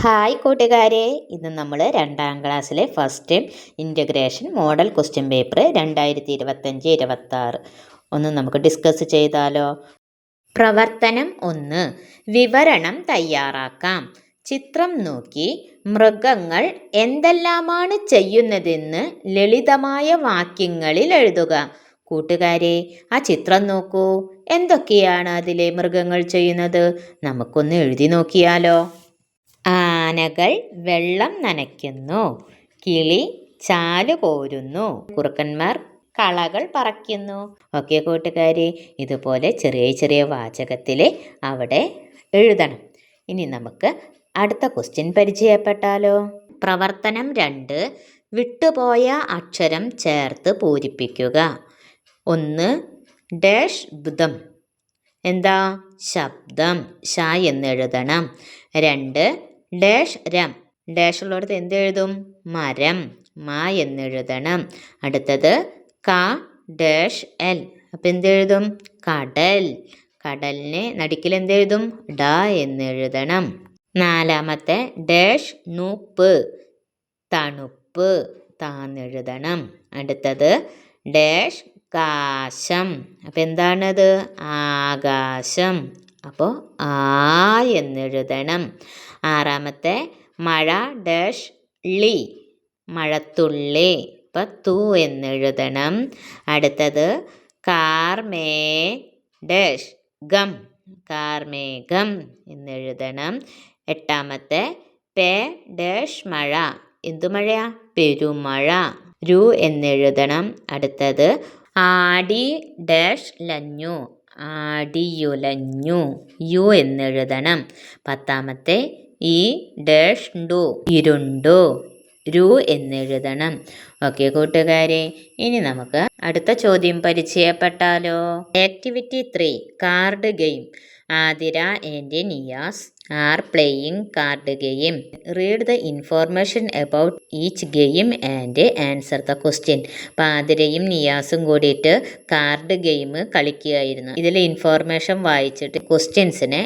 Hi കൂട്ടുകാരെ, ഇന്ന് നമ്മൾ 2ാം ക്ലാസ്സിലെ first time integration model question paper 2025-26 ഒന്ന് നമുക്ക് ഡിസ്കസ് ചെയ്താലോ. പ്രവർത്തനം 1. വിവരണം തയ്യാറാക്കാം. ചിത്രം നോക്കി മൃഗങ്ങൾ എന്തെല്ലാമാണ് ചെയ്യുന്നതെന്ന് ലളിതമായ വാക്യങ്ങളിൽ എഴുതുക. കൂട്ടുകാരെ, ആ ചിത്രം നോക്കൂ. എന്തൊക്കെയാണ് അതിലെ മൃഗങ്ങൾ ചെയ്യുന്നത്? നമുക്കൊന്ന് എഴുതി നോക്കിയാലോ. ആനകൾ വെള്ളം നനയ്ക്കുന്നു, കിളി ചാല് കോരുന്നു, കുറുക്കന്മാർ കളകൾ പറിക്കുന്നു. ഓക്കെ കൂട്ടുകാരെ, ഇതുപോലെ ചെറിയ ചെറിയ വാചകത്തിൽ അവിടെ എഴുതണം. ഇനി നമുക്ക് അടുത്ത ക്വസ്റ്റ്യൻ പരിചയപ്പെട്ടാലോ. പ്രവർത്തനം 2. വിട്ടുപോയ അക്ഷരം ചേർത്ത് പൂരിപ്പിക്കുക. 1. ഡാഷ് ബുധം, എന്താ? ശബ്ദം, ഷ എന്നെഴുതണം. 2. ഡാഷ് രം, ഡാഷ് ഉള്ളിടത്ത് എന്തെഴുതും? മരം, മ എന്നെഴുതണം. അടുത്തത് ക ഡാഷ് എൽ, അപ്പം എന്തെഴുതും? കടൽ, കടലിനെ നടുക്കിൽ എന്തെഴുതും? ഡ എന്നെഴുതണം. 4. ഡാഷ് നൂപ്പ്, തണുപ്പ്, താന്നെഴുതണം. അടുത്തത് ഡാഷ് കാശം, അപ്പം എന്താണത്? ആകാശം, അപ്പോൾ ആ എന്നെഴുതണം. 6. മഴ ഡാഷ് ളി, മഴത്തുള്ളി, അപ്പം തു എന്നെഴുതണം. അടുത്തത് കാർമേ ഡാഷ് ഗം, കാർമേഘം എന്നെഴുതണം. 8. പേ ഡാഷ് മഴ, എന്തു മഴയാ? പെരുമഴ, രു എന്നെഴുതണം. അടുത്തത് ആടി ഡാഷ് ലഞ്ഞു, ആടിയുലഞ്ഞു, യു എന്നെഴുതണം. 10. ഈ ഡാഷ് ഡു, ഇരുണ്ടു, രു എന്നെഴുതണം. ഓക്കെ കൂട്ടുകാരെ, ഇനി നമുക്ക് അടുത്ത ചോദ്യം പരിചയപ്പെട്ടാലോ. Activity 3 card game. Athira and Niyas are playing card game. Read the information about each game and answer the question. അപ്പം ആതിരയും നിയാസും കൂടിയിട്ട് കാർഡ് ഗെയിം കളിക്കുകയായിരുന്നു. ഇതിൽ ഇൻഫോർമേഷൻ വായിച്ചിട്ട് ക്വസ്റ്റ്യൻസിനെ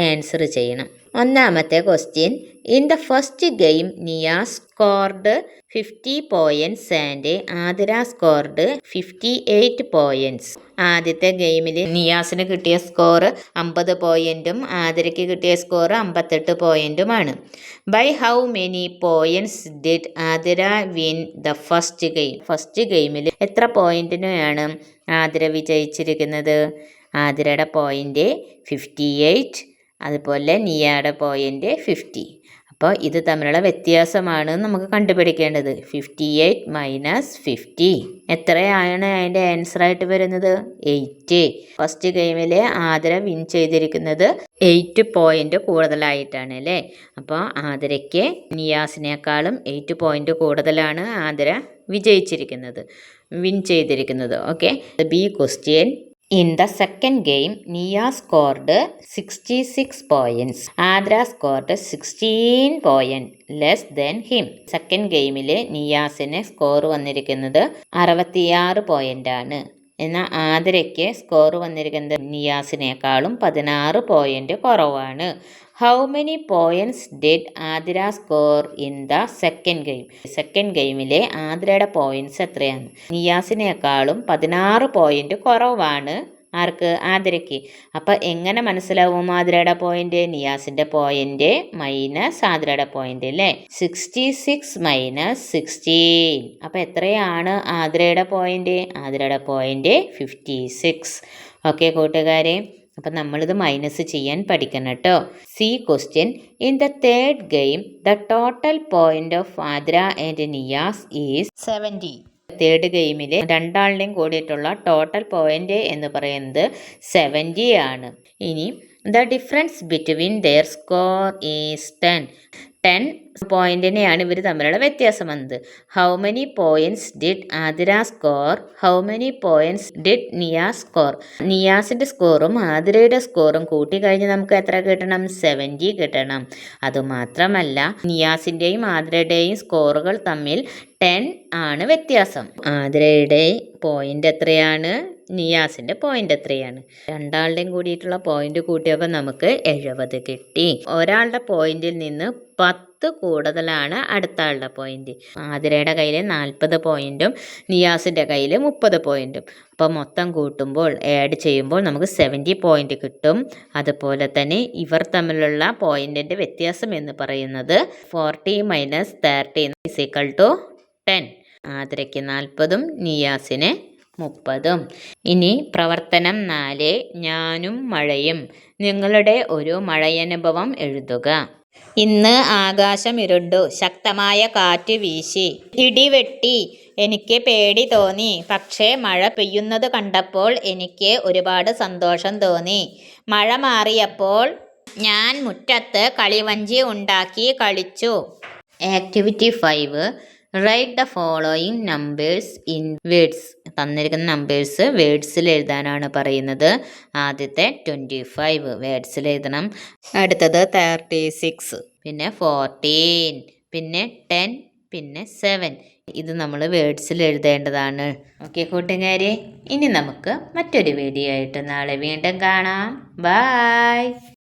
ആൻസർ ചെയ്യണം. 1. Question. In the first game Niyas scored 50 points and Athira scored 58 points. ആദ്യത്തെ ഗെയിമിൽ നിയാസിന് കിട്ടിയ സ്കോർ 50 പോയിൻറ്റും ആതിരയ്ക്ക് കിട്ടിയ സ്കോർ 58 പോയിൻറ്റുമാണ്. By how many points did Athira win the first game. First ഗെയിമിൽ എത്ര പോയിൻറ്റിനാണ് ആതിര വിജയിച്ചിരിക്കുന്നത്? ആതിരയുടെ പോയിൻ്റ് 58, അതുപോലെ നിയയുടെ പോയിൻ്റ് 50. അപ്പോൾ ഇത് തമ്മിലുള്ള വ്യത്യാസമാണ് നമുക്ക് കണ്ടുപിടിക്കേണ്ടത്. 58 - 50 എത്രയാണ് അതിൻ്റെ ആൻസറായിട്ട് വരുന്നത്? 8. ഫസ്റ്റ് ഗെയിമിൽ ആതിര വിൻ ചെയ്തിരിക്കുന്നത് 8 പോയിൻ്റ് കൂടുതലായിട്ടാണ് അല്ലേ. അപ്പോൾ ആതിരയ്ക്ക് നിയാസിനേക്കാളും 8 പോയിൻ്റ് കൂടുതലാണ് ആതിര വിൻ ചെയ്തിരിക്കുന്നത്. Okay. B question. In the second game, Nia scored 66 points. Adra scored 16 points less than him. Second ഗെയിമിൽ നിയാസിന് സ്കോർ വന്നിരിക്കുന്നത് 66 പോയിൻ്റാണ്. എന്നാൽ ആതിരയ്ക്ക് സ്കോർ വന്നിരിക്കുന്നത് നിയാസിനേക്കാളും 16 പോയിൻ്റ് കുറവാണ്. How many points did Athira score in the second game. Second ഗെയിമിലെ ആതിരയുടെ പോയിൻറ്റ്സ് എത്രയാണ്? നിയാസിനേക്കാളും 16 പോയിൻ്റ് കുറവാണ്. ആർക്ക്? ആതിരയ്ക്ക്. അപ്പം എങ്ങനെ മനസ്സിലാവും ആതിരയുടെ പോയിൻ്റ്? നിയാസിൻ്റെ പോയിൻ്റ് മൈനസ് ആതിരയുടെ പോയിൻ്റ് അല്ലേ. 66 - 16. അപ്പം എത്രയാണ് ആതിരയുടെ പോയിൻ്റ്? ആതിരയുടെ പോയിൻ്റ് 56. ഓക്കെ കൂട്ടുകാരെ, അപ്പം നമ്മളിത് മൈനസ് ചെയ്യാൻ പഠിക്കണം കേട്ടോ. C question. In the third game the total point of Athira and Niyas is 70. Third ഗെയിമിൽ രണ്ടാളുടെയും കൂടിയിട്ടുള്ള ടോട്ടൽ പോയിൻ്റ് എന്ന് പറയുന്നത് 70 ആണ്. ഇനി the difference between their score is 10 പോയിൻറ്റിനെയാണ് ഇവർ തമ്മിലുള്ള വ്യത്യാസം വന്നത്. How many points did Athira score? How many points did Niyas score? നിയാസിൻ്റെ സ്കോറും ആതിരയുടെ സ്കോറും കൂട്ടി കഴിഞ്ഞ് നമുക്ക് എത്ര കിട്ടണം? 70 കിട്ടണം. അതുമാത്രമല്ല നിയാസിൻ്റെയും ആതിരയുടെയും സ്കോറുകൾ തമ്മിൽ 10 ആണ് വ്യത്യാസം. ആതിരയുടെ പോയിന്റ് എത്രയാണ്, നിയാസിൻ്റെ പോയിന്റ് എത്രയാണ്? രണ്ടാളുടെയും കൂടിയിട്ടുള്ള പോയിന്റ് കൂട്ടിയപ്പോൾ നമുക്ക് 70 കിട്ടി. ഒരാളുടെ പോയിന്റിൽ നിന്ന് 10 കൂടുതലാണ് അടുത്ത ആളുടെ പോയിന്റ്. ആതിരയുടെ കയ്യിൽ 40 പോയിന്റും നിയാസിൻ്റെ കയ്യിൽ 30 പോയിന്റും. അപ്പോൾ മൊത്തം കൂട്ടുമ്പോൾ ആഡ് ചെയ്യുമ്പോൾ നമുക്ക് 70 പോയിന്റ് കിട്ടും. അതുപോലെ തന്നെ ഇവർ തമ്മിലുള്ള പോയിന്റിൻ്റെ വ്യത്യാസം എന്ന് പറയുന്നത് 40 - 30 = 10. ആതിരയ്ക്ക് 40ഉം നിയാസിന് 30ഉം. ഇനി പ്രവർത്തനം 4, ഞാനും മഴയും. നിങ്ങളുടെ ഒരു മഴയനുഭവം എഴുതുക. ഇന്ന് ആകാശം ഇരുണ്ടു, ശക്തമായ കാറ്റ് വീശി, ഇടിവെട്ടി. എനിക്ക് പേടി തോന്നി, പക്ഷേ മഴ പെയ്യുന്നത് കണ്ടപ്പോൾ എനിക്ക് ഒരുപാട് സന്തോഷം തോന്നി. മഴ മാറിയപ്പോൾ ഞാൻ മുറ്റത്ത് കളിവഞ്ചി ഉണ്ടാക്കി കളിച്ചു. Activity 5, write the following numbers in words. തന്നിരിക്കുന്ന നമ്പേഴ്സ് വേർഡ്സിൽ എഴുതാനാണ് പറയുന്നത്. ആദ്യത്തെ 25 വേർഡ്സിൽ എഴുതണം. അടുത്തത് 36, പിന്നെ 14, പിന്നെ 10, പിന്നെ 7. ഇത് നമ്മൾ വേർഡ്സിൽ എഴുതേണ്ടതാണ്. ഓക്കെ കൂട്ടുകാരെ, ഇനി നമുക്ക് മറ്റൊരു വീഡിയോ ആയിട്ട് നാളെ വീണ്ടും കാണാം. ബൈ.